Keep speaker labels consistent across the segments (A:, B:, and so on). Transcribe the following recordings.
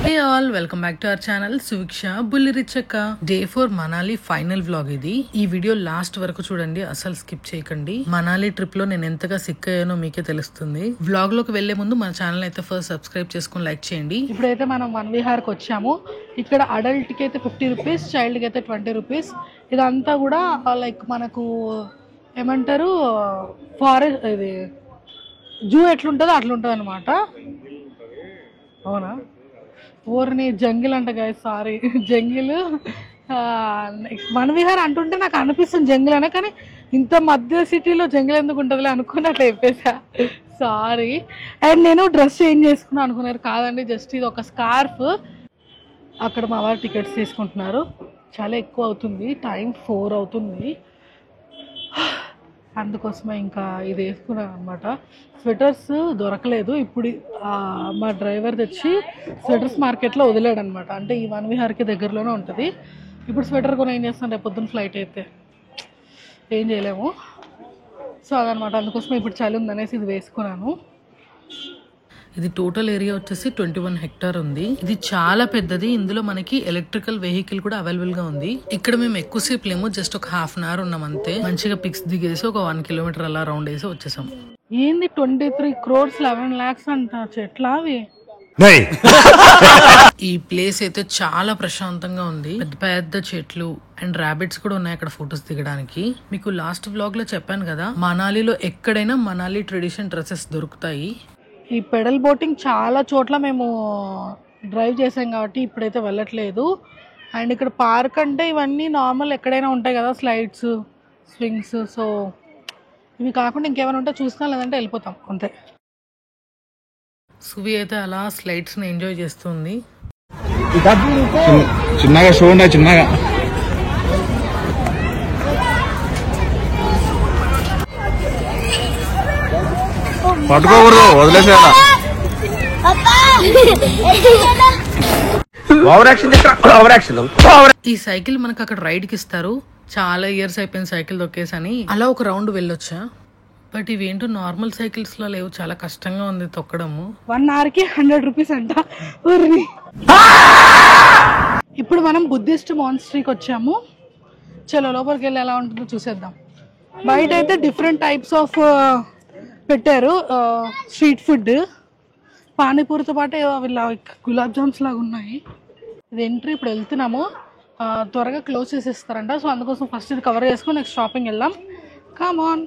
A: Hey all, welcome back to our channel Suviksha Bullirichaka. Day 4 Manali final vlog ఇది. ఈ video last వరకు చూడండి, అసలు స్కిప్ చేయకండి. మనాలి ట్రిప్ లో నేను ఎంతగా సిక్ అయ్యానో మీకే తెలుస్తుంది. వ్లాగ్ లోకి వెళ్లే ముందు మన ఛానల్ అయితే ఫస్ట్ సబ్స్క్రైబ్ చేసుకుని లైక్ చేయండి. ఇప్పుడైతే మనం వన్ విహార్ కి వచ్చాము. ఇక్కడ అడల్ట్ కి అయితే 50 రూపీస్, చైల్డ్ కి అయితే 20 రూపీస్. ఇదంతా కూడా లైక్ మనకు ఏమంటారు ఫారెస్ట్, ఇది జూ ఎట్లుంటుందో అట్లుంటుంది అనమాట. అవునా, ఊరిని జంగిల్ అంట guys, sorry jungle. One Vihar అంటుంటే నాకు అనిపిస్తుంది జంగిల్ అనే, కానీ ఇంత మధ్య సిటీలో జంగిల్ ఎందుకు ఉంటుందిలే అనుకుని అట్లా చెప్పేసా, సారీ. అండ్ నేను డ్రెస్ చేంజ్ చేసుకున్నాను అనుకున్నారు, కాదండి జస్ట్ ఇది ఒక స్కార్ఫ్. అక్కడ మా వారు టికెట్స్ తీసుకుంటున్నారు, చాలా ఎక్కువ అవుతుంది, టైం 4 అవుతుంది, అందుకోసమే ఇంకా ఇది వేసుకున్నాను అనమాట. స్వెటర్స్ దొరకలేదు, ఇప్పుడు మా డ్రైవర్ తెచ్చి స్వెటర్స్ మార్కెట్లో వదిలాడు అనమాట. అంటే ఈ వన్ విహార్కి దగ్గరలోనే ఉంటుంది. ఇప్పుడు స్వెటర్ కొని ఏం చేస్తాను, రేపు పొద్దున్న ఫ్లైట్ అయితే ఏం చేయలేము. సో అదనమాట, అందుకోసమే ఇప్పుడు చలి ఉందనేసి ఇది వేసుకున్నాను. ఇది టోటల్ ఏరియా వచ్చేసి 21 హెక్టార్ ఉంది. ఇది చాలా పెద్దది. ఇందులో మనకి ఎలక్ట్రికల్ వెహికల్ కూడా అవైలబుల్ గా ఉంది. ఇక్కడ మేము ఎక్కువసేపు లేము, జస్ట్ ఒక హాఫ్ అన్ అవర్ ఉన్నాం అంతే. మంచిగా పిక్స్ దిగేసి ఒక 1 కిలోమీటర్ అలా రౌండ్ వేసి వచ్చేసాం. ఏంది 23 crores 11 lakhs అంట, చెట్లా అవి. ఈ ప్లేస్ అయితే చాలా ప్రశాంతంగా ఉంది, పెద్ద పెద్ద చెట్లు అండ్ ర్యాబిట్స్ కూడా ఉన్నాయి అక్కడ ఫొటోస్ దిగడానికి. మీకు లాస్ట్ వ్లాగ్ లో చెప్పాను కదా, మనాలిలో ఎక్కడైనా మనాలి ట్రెడిషన్ డ్రెస్సెస్ దొరుకుతాయి. ఈ పెడల్ బోటింగ్ చాలా చోట్ల మేము డ్రైవ్ చేసాం కాబట్టి ఇప్పుడైతే వెళ్ళట్లేదు. అండ్ ఇక్కడ పార్క్ అంటే ఇవన్నీ నార్మల్ ఎక్కడైనా ఉంటాయి కదా, స్లైడ్స్, స్వింగ్స్. సో ఇవి కాకుండా ఇంకేమైనా ఉంటే చూస్తాం, లేదంటే వెళ్ళిపోతాం అంతే. సువి అయితే అలా స్లైడ్స్ ని ఎంజాయ్ చేస్తుంది.
B: చిన్నగా చూడండి, చిన్నగా పట్టుకోకూడదు, వదిలేసేయాలా.
A: ఈ సైకిల్ మనకు అక్కడ రైడ్ కి ఇస్తారు. చాలా ఇయర్స్ అయిపోయింది సైకిల్ తొక్కేసని అలా ఒక రౌండ్ వెళ్ళొచ్చా. బట్ ఇవేంటో నార్మల్ సైకిల్స్ లో లేవు, చాలా కష్టంగా ఉంది తొక్కడము. 1 hour కి 100 రూపీస్ అంట. ఇప్పుడు మనం బుద్ధిస్ట్ మాన్స్ట్రీకి వచ్చాము. చలో లోపలికి వెళ్ళి ఎలా ఉంటుందో చూసేద్దాం. బయట అయితే డిఫరెంట్ టైప్స్ ఆఫ్ పెట్టారు స్ట్రీట్ ఫుడ్. పానీపూరితో పాటు అవి గులాబ్ జామ్స్ లాగా ఉన్నాయి. ఇది ఎంట్రీ. ఇప్పుడు వెళ్తున్నాము, త్వరగా క్లోజ్ చేసేస్తారంట. సో అందుకోసం ఫస్ట్ ఇది కవర్ చేసుకొని నెక్స్ట్ షాపింగ్ వెళ్దాం. Come on.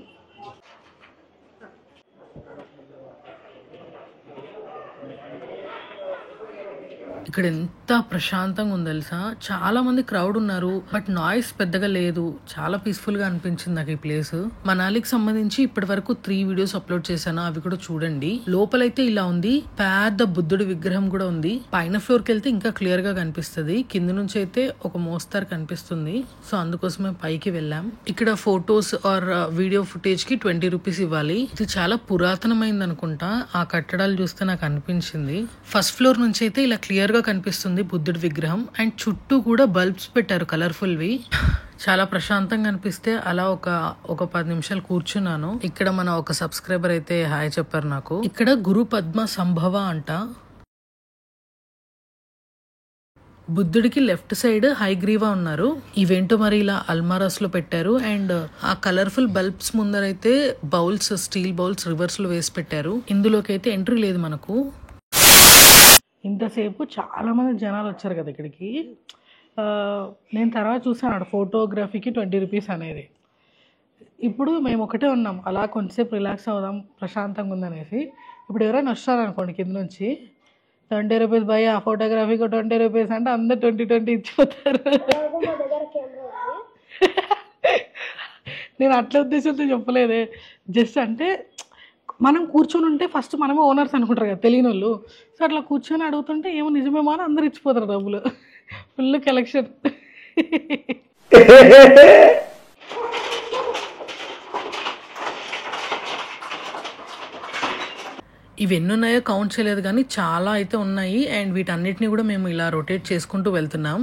A: ఇక్కడ ఎంత ప్రశాంతంగా ఉంది తెలుసా, చాలా మంది క్రౌడ్ ఉన్నారు, బట్ నాయిస్ పెద్దగా లేదు, చాలా పీస్ఫుల్ గా అనిపించింది నాకు ఈ ప్లేస్. మనాలికి సంబంధించి ఇప్పటి వరకు 3 వీడియోస్ అప్లోడ్ చేశాను, అవి కూడా చూడండి. లోపలైతే ఇలా ఉంది, పెద్ద బుద్ధుడి విగ్రహం కూడా ఉంది. పైన ఫ్లోర్ కి వెళ్తే ఇంకా క్లియర్ గా కనిపిస్తుంది, కింద నుంచి అయితే ఒక మోస్తారు కనిపిస్తుంది. సో అందుకోసమే పైకి వెళ్ళాం. ఇక్కడ ఫొటోస్ ఆర్ వీడియో ఫుటేజ్ కి 20 రూపీస్ ఇవ్వాలి. ఇది చాలా పురాతనమైంది అనుకుంటా, ఆ కట్టడాలు చూస్తే నాకు అనిపించింది. ఫస్ట్ ఫ్లోర్ నుంచి అయితే ఇలా క్లియర్ గా కనిపిస్తుంది బుద్ధుడి విగ్రహం. అండ్ చుట్టూ కూడా బల్బ్స్ పెట్టారు కలర్ఫుల్ వి. చాలా ప్రశాంతంగా అనిపిస్తే అలా ఒక 10 నిమిషాలు కూర్చున్నాను. ఇక్కడ మన ఒక సబ్స్క్రైబర్ అయితే హాయ్ చెప్పారు నాకు. ఇక్కడ గురు పద్మ సంభవ అంట. బుద్ధుడికి లెఫ్ట్ సైడ్ హైగ్రీవా ఉన్నారు. ఇవేంటో మరి ఇలా అల్మారాస్ లో పెట్టారు. అండ్ ఆ కలర్ఫుల్ బల్బ్స్ ముందరైతే బౌల్స్, స్టీల్ బౌల్స్ రివర్స్ లో వేసి పెట్టారు. ఇందులోకి అయితే ఎంట్రీ లేదు మనకు. ఇంతసేపు చాలా మంది జనాలు వచ్చారు కదా ఇక్కడికి. నేను తర్వాత చూసాను ఫోటోగ్రఫీకి 20 రూపీస్ అనేది. ఇప్పుడు మేము ఒకటే ఉన్నాం, అలా కొంచెంసేపు రిలాక్స్ అవుదాం, ప్రశాంతంగా ఉందనేసి. ఇప్పుడు ఎవరైనా వస్తారనుకోండి కింద నుంచి, 20 రూపీస్ భయ్యా, ఫోటోగ్రఫీకి 20 రూపీస్ అంటే అందరు 20 ఇచ్చిపోతారు. నేను అట్లా ఉద్దేశంతో చెప్పలేదే, జస్ట్ అంటే మనం కూర్చొని ఉంటే ఫస్ట్ మనమే ఓనర్స్ అనుకుంటారు కదా తెలియని వాళ్ళు. సో అట్లా కూర్చొని అడుగుతుంటే ఏమో నిజమేమో అని అందరు ఇచ్చిపోతారు డబ్బులు. Full collection. ఇవి ఎన్ని ఉన్నాయో కౌంట్ చేయలేదు, కానీ చాలా అయితే ఉన్నాయి. అండ్ వీటన్నిటిని కూడా మేము ఇలా రొటేట్ చేసుకుంటూ వెళ్తున్నాం.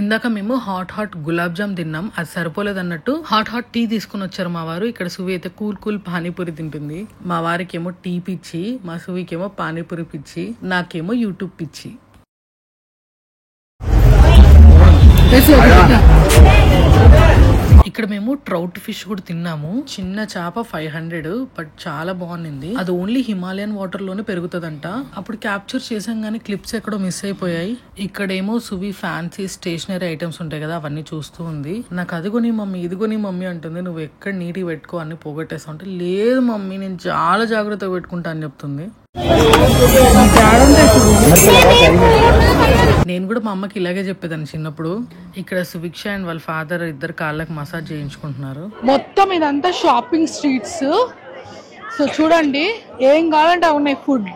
A: ఇందాక మేము హాట్ గులాబ్ జామ్ తిన్నాం, అది సరిపోలేదు అన్నట్టు హాట్ టీ తీసుకుని వచ్చారు మా వారు. ఇక్కడ సువి అయితే కూల్ పానీపూరి తింటుంది. మా వారికి ఏమో టీ పిచ్చి, మా సువికేమో పానీపూరి పిచ్చి, నాకేమో యూట్యూబ్ పిచ్చి. ఇక్కడ మేము ట్రౌట్ ఫిష్ కూడా తిన్నాము. చిన్న చేప 500, బట్ చాలా బాగుంది. అది ఓన్లీ హిమాలయన్ వాటర్ లోనే పెరుగుతుందంట. అప్పుడు క్యాప్చర్ చేసాం గానీ క్లిప్స్ ఎక్కడో మిస్ అయిపోయాయి. ఇక్కడేమో సువి ఫ్యాన్సీ స్టేషనరీ ఐటమ్స్ ఉంటాయి కదా, అవన్నీ చూస్తూ ఉంది. నాకు అదిగోని మమ్మీ ఇదిగోని మమ్మీ అంటుంది. నువ్వు ఎక్కడ నీటి పెట్టుకో అన్ని పోగొట్టేస్తా అంటే, లేదు మమ్మీ నేను చాలా జాగ్రత్తగా పెట్టుకుంటా అని చెప్తుంది. నేను కూడా మా అమ్మకి ఇలాగే చెప్పేదాన్ని చిన్నప్పుడు. ఇక్కడ సుభిక్ష అండ్ వాళ్ళ ఫాదర్ ఇద్దరు కాళ్ళకి మసాజ్ చేయించుకుంటున్నారు. మొత్తం ఇదంతా షాపింగ్ స్ట్రీట్స్. సో చూడండి ఏం కావాలంటే ఉన్నాయి. ఫుడ్,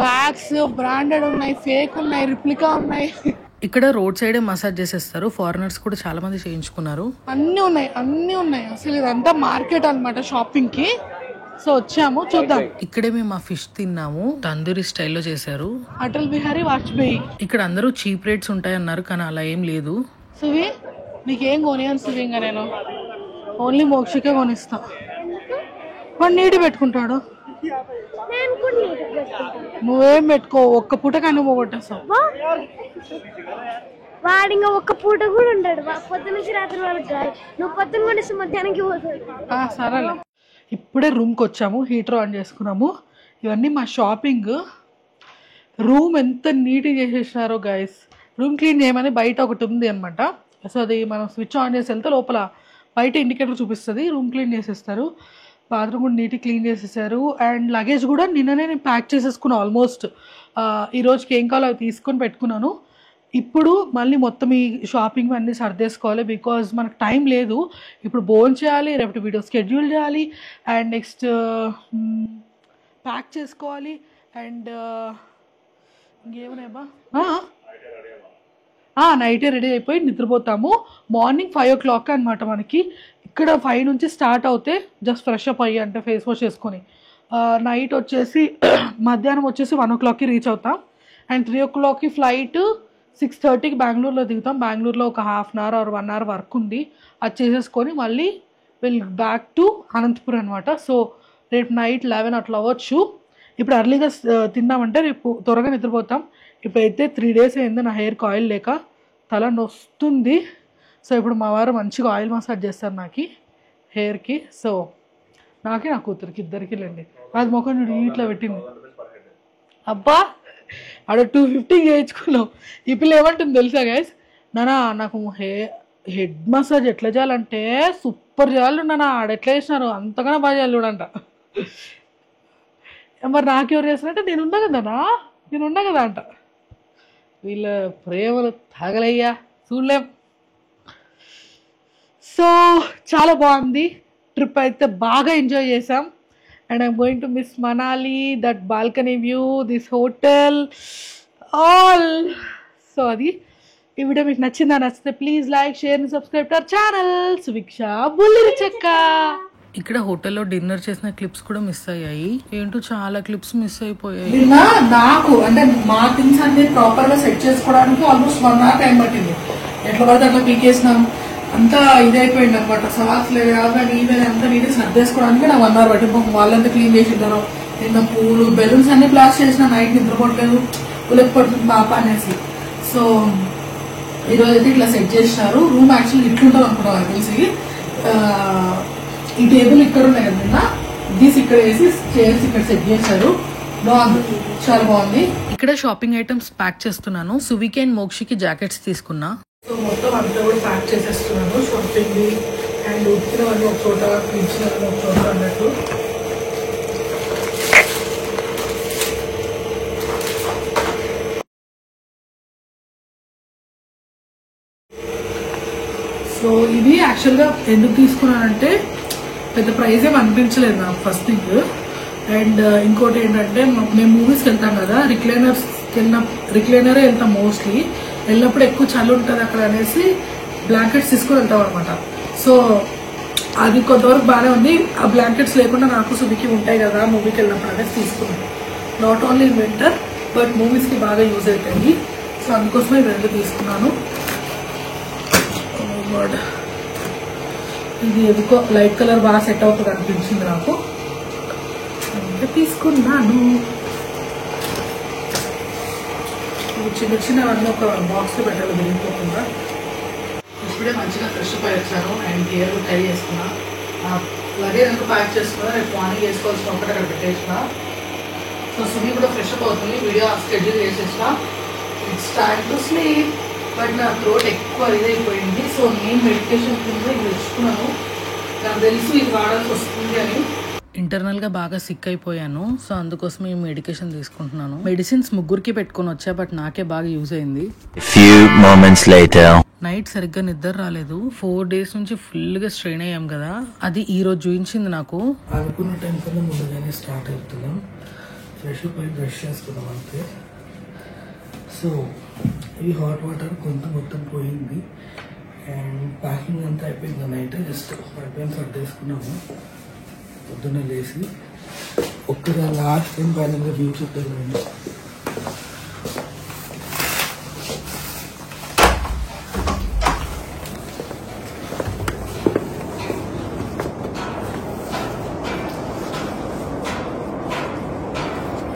A: బ్యాగ్స్, బ్రాండెడ్ ఉన్నాయి, ఫేక్ ఉన్నాయి, రిప్లికా ఉన్నాయి. ఇక్కడ రోడ్ సైడ్ మసాజ్ చేసేస్తారు. ఫారినర్స్ కూడా చాలా మంది చేయించుకున్నారు. అన్ని ఉన్నాయి. అసలు ఇదంతా మార్కెట్ అన్నమాట షాపింగ్ కి. సో వచ్చాము, చూద్దాం. ఇక్కడే మేము మా ఫిష్ తిన్నాము. తందూరి స్టైల్లో చేశారు. అటల్ బిహారీ వాజ్పేయి. ఇక్కడ అందరూ చీప్ రేట్స్ ఉంటాయన్నారు, కానీ అలా ఏం లేదు. సువి నీకేం కొనియాను సువి, ఇంకా నేను ఓన్లీ మోక్షకే కొనిస్తా. వాడు నీటి పెట్టుకుంటాడు, నువ్వేం పెట్టుకో. ఒక్క పూట కానీ పోగొట్టేస్తావు.
C: వాడు ఇంకా ఒక్క పూట కూడా ఉంటాడు, పొద్దున నుంచి రాత్రి వరకు కాదు. నువ్వు పొద్దున కొనిస్తే మధ్యాహ్నానికి పోతాడు.
A: సరేలే. ఇప్పుడే రూమ్కి వచ్చాము, హీటర్ ఆన్ చేసుకున్నాము. ఇవన్నీ మా షాపింగ్. రూమ్ ఎంత నీట్గా చేసేసినారో గైస్. రూమ్ క్లీన్ చేయమని బయట ఒకటి ఉంది అనమాట. సో అది మనం స్విచ్ ఆన్ చేసి వెళ్తే లోపల బయట ఇండికేటర్ చూపిస్తుంది, రూమ్ క్లీన్ చేసేస్తారు. బాత్రూమ్ కూడా నీట్గా క్లీన్ చేసేసారు. అండ్ లగేజ్ కూడా నిన్ననే నేను ప్యాక్ చేసేసుకున్నాను ఆల్మోస్ట్. ఈ రోజుకి ఏం కావాలో అవి తీసుకొని పెట్టుకున్నాను. ఇప్పుడు మళ్ళీ మొత్తం ఈ షాపింగ్ అన్నీ సర్దేసుకోవాలి, బికాజ్ మనకు టైం లేదు. ఇప్పుడు బోన్ చేయాలి, రేపటి వీడియో షెడ్యూల్ చేయాలి, అండ్ నెక్స్ట్ ప్యాక్ చేసుకోవాలి. అండ్ ఇంకేమన్నాయబ్బా, నైటే రెడీ అయిపోయి నిద్రపోతాము. మార్నింగ్ 5 o'clock అనమాట మనకి. ఇక్కడ 5 నుంచి స్టార్ట్ అవుతే జస్ట్ ఫ్రెష్ అప్ అయ్యి అంటే ఫేస్ వాష్ చేసుకొని నైట్ వచ్చేసి మధ్యాహ్నం వచ్చేసి 1 o'clockకి రీచ్ అవుతాం. అండ్ 3 o'clockకి ఫ్లైట్, 6:30కి బెంగళూరులో దిగుతాం. బెంగళూరులో ఒక 1/2 hour or 1 hour వర్క్ ఉంది, అది చేసేసుకొని మళ్ళీ బ్యాక్ టు అనంతపురం అనమాట. సో రేపు నైట్ 11 అట్లా అవ్వచ్చు. ఇప్పుడు అర్లీగా తిన్నామంటే రేపు త్వరగా నిద్రపోతాం. ఇప్పుడైతే 3 days అయింది నా హెయిర్కి ఆయిల్ లేక, తల నొస్తుంది. సో ఇప్పుడు మా వారు మంచిగా ఆయిల్ మసాజ్ చేస్తారు నాకు హెయిర్కి. సో నాకే నా కూతురికి ఇద్దరికి లేండి. అది మొక్క నువ్వు ఇట్లా పెట్టింది. అబ్బా ఆడ 250 చేయించుకున్నాం. ఈ పిల్ల ఏమంటుంది తెలుసా గైస్, నానా నాకు హెడ్ మసాజ్ ఎట్లా చేయాలంటే సూపర్ చేయాలి నాన్న, ఆడెట్లా చేసినారు అంతగానో బాగా చేయాలి చూడంట. మరి నాకెవరు చేస్తారంటే నేనున్నా కదా అంట. వీళ్ళ ప్రేమలు తాగలయ్యా, చూడలేం. సో చాలా బాగుంది ట్రిప్, అయితే బాగా ఎంజాయ్ చేసాం. And I'm going to miss Manali, that balcony view, this hotel, all. So adi ee video meeku nachinda nachithe please like, share and subscribe to our channel Suviksha Bullirichakka. ఇక్కడ హోటల్లో dinner చేసిన clips కూడా miss అయ్యాయి. ఏంటో చాలా clips miss అయిపోయాయి. నాకు అంటే మా థింగ్స్ అన్ని ప్రాపర్ గా సెట్ చేసుకోవడానికి ఆల్మోస్ట్ 1 hour టైం పట్టింది. ఎట్లా పడితే అట్లా పీకేసినాం, అంతా ఇదైపోయింది అనమాట. సవాల్స్ నీవే అంతా నీటి సర్దేసుకోవడానికి నాకు 1 hour పట్టింది. వాళ్ళంతా క్లీన్ చేసిద్దాను. నిన్న పూలు బెలూన్స్ అన్ని ప్లాస్ చేసిన, నైట్ నిద్రపోవట్లేదు, ఉలకి పడుతుంది పాప అనేసి. సో ఈరోజు అయితే ఇట్లా సెట్ చేసినారు. రూమ్ యాక్చువల్లీ ఇట్లుంటుంది అనుకున్నాను తెలిసి. ఈ టేబుల్ ఇక్కడ ఉన్నాయి కదా, దీస్ ఇక్కడ వేసి చైర్స్ ఇక్కడ సెట్ చేశారు. బాగుంది, చాలా బాగుంది. ఇక్కడ షాపింగ్ ఐటమ్స్ ప్యాక్ చేస్తున్నాను. సువికి అండ్ మోక్షికి జాకెట్స్ తీసుకున్నా. సో మొత్తం అంతా కూడా ప్యాక్ చేసేస్తున్నాను షాపింగ్. అండ్ ఉత్తినవన్నీ ఒక చోట, ఇచ్చినవన్నీ ఒక చోట అన్నట్టు. సో ఇది యాక్చువల్గా ఎందుకు తీసుకున్నానంటే పెద్ద ప్రైజ్ ఏమి అనిపించలేదు నాకు ఫస్ట్ థింగ్. అండ్ ఇంకోటి ఏంటంటే మేము మూవీస్కి వెళ్తాం కదా, రిక్లైనరే వెళ్తాం మోస్ట్లీ. వెళ్ళినప్పుడు ఎక్కువ చలి ఉంటుంది అక్కడ అనేసి బ్లాంకెట్స్ తీసుకొని వెళ్తాం అనమాట. సో అది కొంతవరకు బాగానే ఉంది. ఆ బ్లాంకెట్స్ లేకుండా నాకు సుబికి ఉంటాయి కదా మూవీకి వెళ్ళినప్పుడు అనేది తీసుకున్నాను. Not only in winter but మూవీస్కి బాగా యూజ్ అవుతాయి. సో అందుకోసమే ఇవి రెండు తీసుకున్నాను. ఇది ఎందుకో లైట్ కలర్ బాగా సెట్ అవుతుంది అనిపించింది నాకు, తీసుకున్నాను. చిన్న చిన్నవన్నీ ఒక బాక్స్ లో పెట్టాలి విరిగిపోకుండా. ఇప్పుడే మంచిగా ఫ్రెష్ అప్ వచ్చాను అండ్ గేర్ ట్రై చేసుకున్నా. లగేజ్ ఎంత ప్యాక్ చేసుకున్నా రేపు మార్నింగ్ వేసుకోవాల్సిన ఒకటి అక్కడ పెట్టేసిన. సో సుమి కూడా ఫ్రెష్ అప్ అవుతుంది, వీడియో షెడ్యూల్ చేసేసిన. It's time to sleep. But నా థ్రోట్ ఎక్కువ ఇదైపోయింది. సో నేను మెడికేషన్ కింద ఇది తెచ్చుకున్నాను. నాకు తెలుసు ఇది వాడాల్సి వస్తుంది అని. ఇంటర్నల్ గా బాగా సిక్ అయిపోయాను. సో అందుకోసం ఈ మెడికేషన్ తీసుకుంటున్నాను. మెడిసిన్స్ ముగ్గురికి పెట్టుకొని వచ్చా బట్ నాకే బాగా యూజ్ అయింది. నైట్ సరిగ్గా నిద్ర రాలేదు. 4 days నుంచి ఫుల్ గా స్ట్రెయిన్ అయ్యాం కదా, అది ఈ రోజు చూపించింది నాకు. అనుకున్న టైం కన్నా ముందుగానే స్టార్ట్ అవుతున్నాం. ఫ్రెష్ అప్ అయి బ్రష్ చేసుకున్నాం అంతే. సో ఈ హాట్ వాటర్ కొంత మొత్తం పోయింది అండ్ ప్యాకింగ్ అంతా అయిపోయింది. నైట్ జస్ట్ అయిపోయిన సర్దేసుకున్నాము. పొద్దున్న లేచి ఒక్కగా లాస్ట్ టైం పైన వ్యూ చూద్దామండి.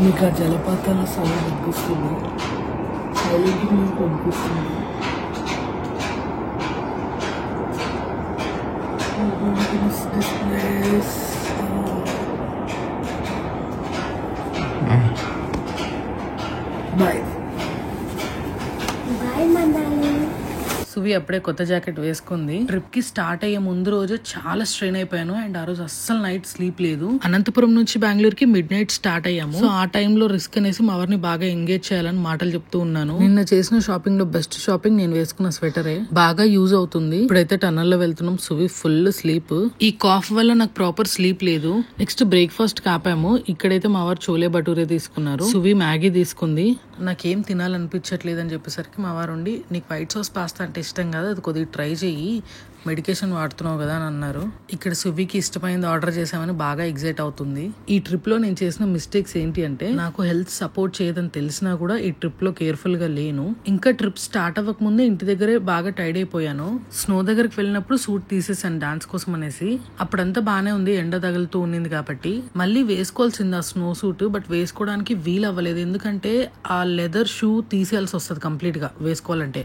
A: మీకు ఆ జలపాతాల సౌండ్ అనిపిస్తుంది, సైలెంట్ మీకు అనిపిస్తుంది. This place. Bye.
C: Bye, Manali.
A: సువి అప్పుడే కొత్త జాకెట్ వేసుకుంది. ట్రిప్ కి స్టార్ట్ అయ్యే ముందు రోజు చాలా స్ట్రెయిన్ అయిపోయాను అండ్ ఆ రోజు అస్సలు నైట్ స్లీప్ లేదు. అనంతపురం నుంచి బెంగళూరుకి మిడ్ నైట్ స్టార్ట్ అయ్యాము. సో ఆ టైంలో రిస్క్ అనేసి మా వారిని బాగా ఎంగేజ్ చేయాలని మాటలు చెప్తూ ఉన్నాను. నిన్న చేసిన షాపింగ్ లో బెస్ట్ షాపింగ్ నేను వేసుకున్న స్వెటరే, బాగా యూజ్ అవుతుంది. ఇప్పుడైతే టన్నల్ లో వెళ్తున్నాం. సువి ఫుల్ స్లీప్. ఈ కాఫ్ వల్ల నాకు ప్రాపర్ స్లీప్ లేదు. నెక్స్ట్ బ్రేక్ఫాస్ట్ కాపాము. ఇక్కడైతే మా వారు చోలే భటూరే తీసుకున్నారు, సువి మ్యాగీ తీసుకుంది. నాకేం తినాలనిపించట్లేదు అని చెప్పేసరికి మా వారు ఉండి, నీకు వైట్ సాస్ పాస్తా అంటే ఇష్టం కదా, అది కొద్దిగా ట్రై చెయ్యి, మెడికేషన్ వాడుతున్నావు కదా అని అన్నారు. ఇక్కడ సువికి ఇష్టమైంది ఆర్డర్ చేసామని బాగా ఎగ్జైట్ అవుతుంది. ఈ ట్రిప్ లో నేను చేసిన మిస్టేక్స్ ఏంటి అంటే, నాకు హెల్త్ సపోర్ట్ చేయదని తెలిసినా కూడా ఈ ట్రిప్ లో కేర్ఫుల్ గా లేను. ఇంకా ట్రిప్ స్టార్ట్ అవ్వక ముందే ఇంటి దగ్గరే బాగా టైర్డ్ అయిపోయాను. స్నో దగ్గరికి వెళ్ళినప్పుడు సూట్ తీసేసాను డాన్స్ కోసం అనేసి. అప్పుడంతా బానే ఉంది, ఎండ తగులుతూ ఉండింది కాబట్టి. మళ్ళీ వేసుకోవాల్సింది ఆ స్నో సూట్, బట్ వేసుకోవడానికి వీలు అవ్వలేదు. ఎందుకంటే ఆ లెదర్ షూ తీసేయాల్సి వస్తుంది కంప్లీట్ గా వేసుకోవాలంటే,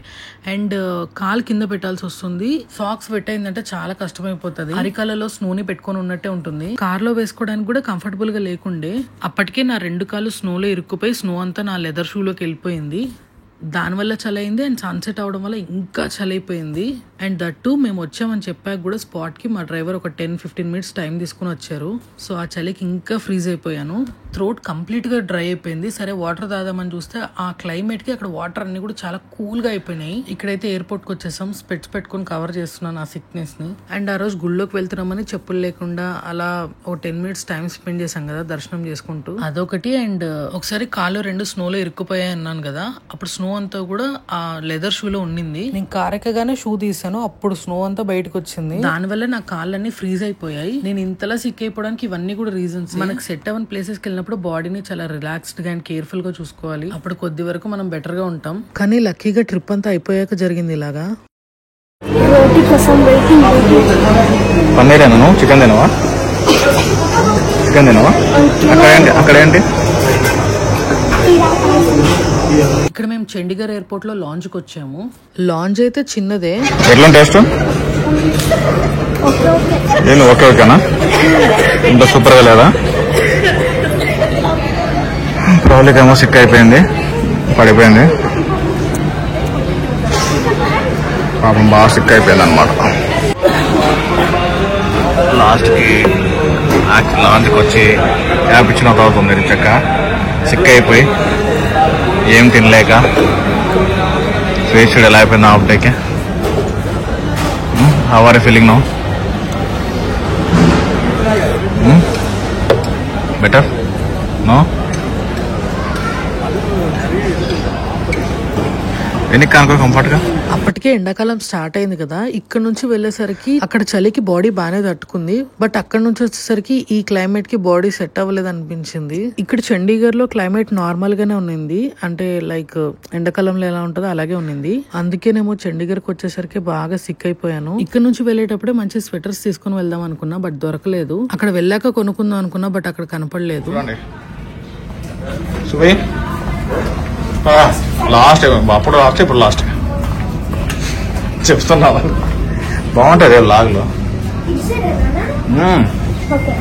A: అండ్ కాలు కింద పెట్టాల్సి వస్తుంది. సాక్స్ పెట్టయిందంటే చాలా కష్టమైపోతుంది. అరికాలలో స్నోని పెట్టుకొని ఉన్నట్టే ఉంటుంది. కార్ లో వేసుకోవడానికి కూడా కంఫర్టబుల్ గా లేకుండే. అప్పటికే నా 2 కాళ్ళు స్నోలో ఇరుక్కుపోయి స్నో అంతా నా లెదర్ షూలోకి వెళ్ళిపోయింది. దానివల్ల చలైంది అండ్ సన్సెట్ అవడం వల్ల ఇంకా చలైపోయింది. అండ్ దట్టు మేము వచ్చామని చెప్పాక కూడా స్పాట్ కి మా డ్రైవర్ ఒక 10-15 minutes టైం తీసుకుని వచ్చారు. సో ఆ చలికి ఇంకా ఫ్రీజ్ అయిపోయాను. థ్రోట్ కంప్లీట్ గా డ్రై అయిపోయింది. సరే వాటర్ తాదామని చూస్తే ఆ క్లైమేట్ కి అక్కడ వాటర్ అన్ని కూడా చాలా కూల్ గా అయిపోయినాయి. ఇక్కడైతే ఎయిర్పోర్ట్ కి వచ్చేసాం. స్పెట్స్ పెట్టుకుని కవర్ చేస్తున్నాను ఆ సిక్నెస్ ని. అండ్ ఆ రోజు గుళ్ళోకి వెళ్తున్నామని చెప్పులు లేకుండా అలా ఒక 10 minutes టైం స్పెండ్ చేసాం కదా దర్శనం చేసుకుంటూ, అదొకటి. అండ్ ఒకసారి కాళ్ళు 2 స్నోలో ఇరుక్కుపోయాయి అన్నాను కదా, అప్పుడు స్నో అంతా కూడా ఆ లెదర్ షూ లో ఉండింది. నేను కార్ ఎక్కగానే షూ తీసాను, అప్పుడు స్నో అంతా బయటకు వచ్చింది. దానివల్ల నా కాళ్ళన్నీ ఫ్రీజ్ అయిపోయాయి. నేను ఇంతలా సిక్ అయిపోవడానికి ఇవన్నీ కూడా రీజన్స్. మనకు సెట్ అవ్వని ప్లేసెస్ కి వెళ్ళినప్పుడు బాడీని చాలా రిలాక్స్డ్ గా అండ్ కేర్ఫుల్ గా చూసుకోవాలి. అప్పుడు కొద్ది వరకు మనం బెటర్ గా ఉంటాం. కానీ లక్కీగా ట్రిప్ అంతా అయిపోయాక జరిగింది ఇలాగా.
C: రోటీ కోసం వెయిటింగ్.
B: పన్నీర్ ఏనా? చికెన్ తినవా? చికెన్ తినవా? అక్కడ ఏంటి?
A: ఇక్కడ మేము చండీగఢ్ ఎయిర్పోర్ట్ లో లాంజ్ కి వచ్చాము. లాంజ్ అయితే చిన్నదే.
B: ఎట్లా టేస్ట్? ఓకే ఓకేనా? ఇంత సూపర్ గా లేదా? ప్రాబ్లీకేమో సిక్ అయిపోయింది, పడిపోయింది. పాపం బాగా సిక్ అయిపోయింది అనమాట. లాస్ట్కి లాంచ్కి వచ్చి యాప్ ఇచ్చిన తర్వాత ఉంది రిచక్క సిక్ అయిపోయి ఏం తినలేక ఫేస్ ఎలా అయిపోయింది హాఫ్ డేకి. How are you feeling now? Better? No? వెనక్కి అనుకో కంఫర్ట్ గా.
A: అప్పటికే ఎండాకాలం స్టార్ట్ అయింది కదా, ఇక్కడ నుంచి వెళ్ళేసరికి అక్కడ చలికి బాడీ బాగానే తట్టుకుంది. బట్ అక్కడ నుంచి వచ్చేసరికి ఈ క్లైమేట్ కి బాడీ సెట్ అవ్వలేదు అనిపించింది. ఇక్కడ చండీగఢ్ లో క్లైమేట్ నార్మల్ గానే ఉన్నింది, అంటే లైక్ ఎండాకాలంలో ఎలా ఉంటుందో అలాగే ఉన్నింది. అందుకేనేమో చండీగఢ్ కి వచ్చేసరికి బాగా సిక్ అయిపోయాను. ఇక్కడ నుంచి వెళ్ళేటప్పుడే మంచి స్వెటర్స్ తీసుకుని వెళ్దాం అనుకున్నా, బట్ దొరకలేదు. అక్కడ వెళ్ళాక కొనుక్కుందాం అనుకున్నా, బట్ అక్కడ కనపడలేదు.
B: లాస్ట్ అప్పుడు లాస్ట్, ఇప్పుడు లాస్ట్ చెప్తున్నా. బాగుంటది లాగ్లో.
C: ఓకే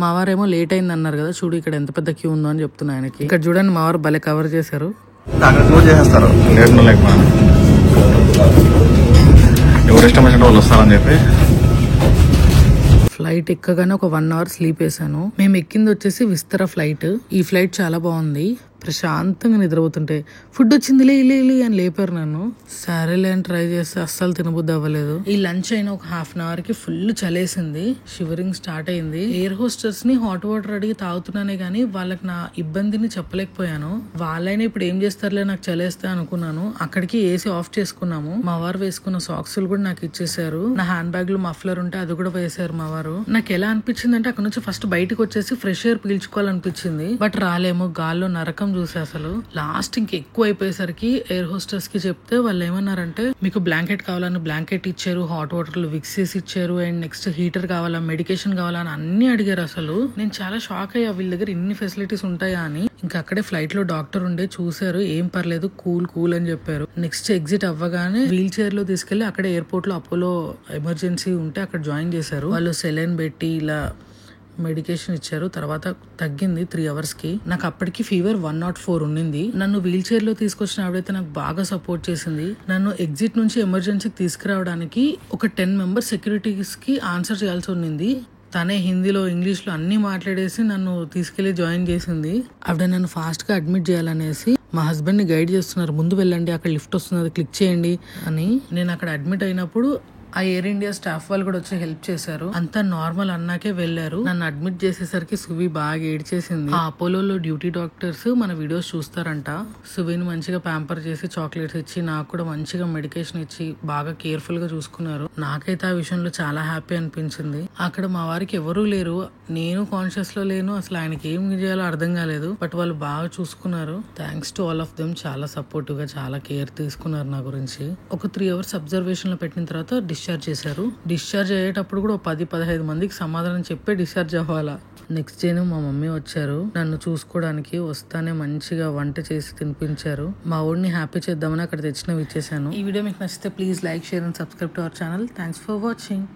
A: మావారేమో లేట్ అయింది అన్నారు కదా, చూడు ఇక్కడ ఎంత పెద్ద క్యూ ఉందో అని చెప్తున్నా ఆయనకి. ఇక్కడ చూడండి మావారు భలే కవర్ చేశారు.
B: అక్కడ క్లోజ్ చేసేస్తారు, లేట్ లేక ఎవరు ఇష్టం వచ్చిన వాళ్ళు వస్తారని చెప్పి.
A: ఫ్లైట్ ఎక్కగానే ఒక 1 hour స్లీప్ వేసాను. మేము ఎక్కింది వచ్చేసి విస్తర ఫ్లైట్. ఈ ఫ్లైట్ చాలా బాగుంది, ప్రశాంతంగా నిద్రపోతుంటే ఫుడ్ వచ్చింది లే అని లేపారు నన్ను. సరేలే అని ట్రై చేస్తే అస్సలు తినబుద్ధి అవ్వలేదు. ఈ లంచ్ అయిన ఒక 1/2 hour కి ఫుల్ చలేసింది, షివరింగ్ స్టార్ట్ అయింది. ఎయిర్ హోస్టర్స్ ని హాట్ వాటర్ అడిగి తాగుతున్నానే గానీ వాళ్ళకి నా ఇబ్బందిని చెప్పలేకపోయాను. వాళ్ళైనా ఇప్పుడు ఏం చేస్తారులే నాకు చలేస్తే అనుకున్నాను. అక్కడికి ఏసీ ఆఫ్ చేసుకున్నాము. మా వారు వేసుకున్న సాక్స్లు కూడా నాకు ఇచ్చేసారు. నా హ్యాండ్ బ్యాగ్ లో మఫ్లర్ ఉంటే అది కూడా వేసారు మా వారు. నాకు ఎలా అనిపించింది అంటే అక్కడ నుంచి ఫస్ట్ బయటకు వచ్చేసి ఫ్రెష్ ఎయిర్ పీల్చుకోవాలనిపించింది, బట్ రాలేము. గాల్లో నరకం చూసి అసలు లాస్ట్ ఎక్కువ అయిపోయేసరికి ఎయిర్ హోస్టర్స్ కి చెప్తే వాళ్ళు ఏమన్నారంటే, మీకు బ్లాంకెట్ కావాలని బ్లాంకెట్ ఇచ్చారు, హాట్ వాటర్ లో విక్సెస్ ఇచ్చారు, అండ్ నెక్స్ట్ హీటర్ కావాలా, మెడికేషన్ కావాలా అని అన్ని అడిగారు. అసలు నేను చాలా షాక్ అయ్యా, వీళ్ళ దగ్గర ఇన్ని ఫెసిలిటీస్ ఉంటాయా అని. ఇంకా అక్కడే ఫ్లైట్ లో డాక్టర్ ఉండే చూసారు, ఏం పర్లేదు కూల్ అని చెప్పారు. నెక్స్ట్ ఎగ్జిట్ అవ్వగానే వీల్ చైర్ లో తీసుకెళ్లి అక్కడ ఎయిర్పోర్ట్ లో అపోలో ఎమర్జెన్సీ ఉంటే అక్కడ జాయిన్ చేశారు. వాళ్ళు సెలైన్ పెట్టి ఇలా మెడికేషన్ ఇచ్చారు. తర్వాత తగ్గింది 3 hours కి. నాకు అప్పటికి ఫీవర్ 104 ఉండింది. నన్ను వీల్ చైర్ లో తీసుకొచ్చిన ఆవిడైతే నాకు బాగా సపోర్ట్ చేసింది. నన్ను ఎగ్జిట్ నుంచి ఎమర్జెన్సీకి తీసుకురావడానికి ఒక 10 members సెక్యూరిటీస్ కి ఆన్సర్ చేయాల్సి ఉన్నింది. తనే హిందీలో ఇంగ్లీష్ లో అన్ని మాట్లాడేసి నన్ను తీసుకెళ్లి జాయిన్ చేసింది. ఆవిడ నన్ను ఫాస్ట్ గా అడ్మిట్ చేయాలనేసి మా హస్బెండ్ ని గైడ్ చేస్తున్నారు, ముందు వెళ్ళండి అక్కడ లిఫ్ట్ వస్తుంది అది క్లిక్ చేయండి అని. నేను అక్కడ అడ్మిట్ అయినప్పుడు ఆ ఎయిర్ ఇండియా స్టాఫ్ వాళ్ళు కూడా వచ్చి హెల్ప్ చేశారు. అంతా నార్మల్ అన్నాకే వెళ్లారు. నన్ను అడ్మిట్ చేసేసరికి సువి బాగా ఏడ్చేసింది. ఆ అపోలోలో డ్యూటీ డాక్టర్స్ మన వీడియోస్ చూస్తారంట. సువిని మంచిగా ప్యాంపర్ చేసి చాక్లెట్స్ ఇచ్చి నాకు కూడా మంచిగా మెడికేషన్ ఇచ్చి బాగా కేర్ఫుల్ గా చూసుకున్నారు. నాకైతే ఆ విషయంలో చాలా హ్యాపీ అనిపించింది. అక్కడ మా వారికి ఎవరూ లేరు, నేను కాన్షియస్ లో లేను, అసలు ఆయనకి ఏం చేయాలో అర్థం కాలేదు. బట్ వాళ్ళు బాగా చూసుకున్నారు. Thanks to all of them. చాలా సపోర్టివ్ గా చాలా కేర్ తీసుకున్నారు నా గురించి. ఒక 3 hours అబ్జర్వేషన్ లో పెట్టిన తర్వాత డిశ్చార్జ్ చేశారు. డిశ్చార్జ్ అయ్యేటప్పుడు కూడా 10-15 మందికి సమాధానం చెప్పే డిశ్చార్జ్ అవ్వాలా. నెక్స్ట్ డే మా మమ్మీ వచ్చారు నన్ను చూసుకోవడానికి. వస్తానే మంచిగా వంట చేసి తినిపించారు. మా ఊడిని హ్యాపీ చేద్దామని అక్కడ తెచ్చినవి ఇచ్చేసాను. ఈ వీడియో మీకు నచ్చితే please like, share and subscribe to our channel. Thanks for watching.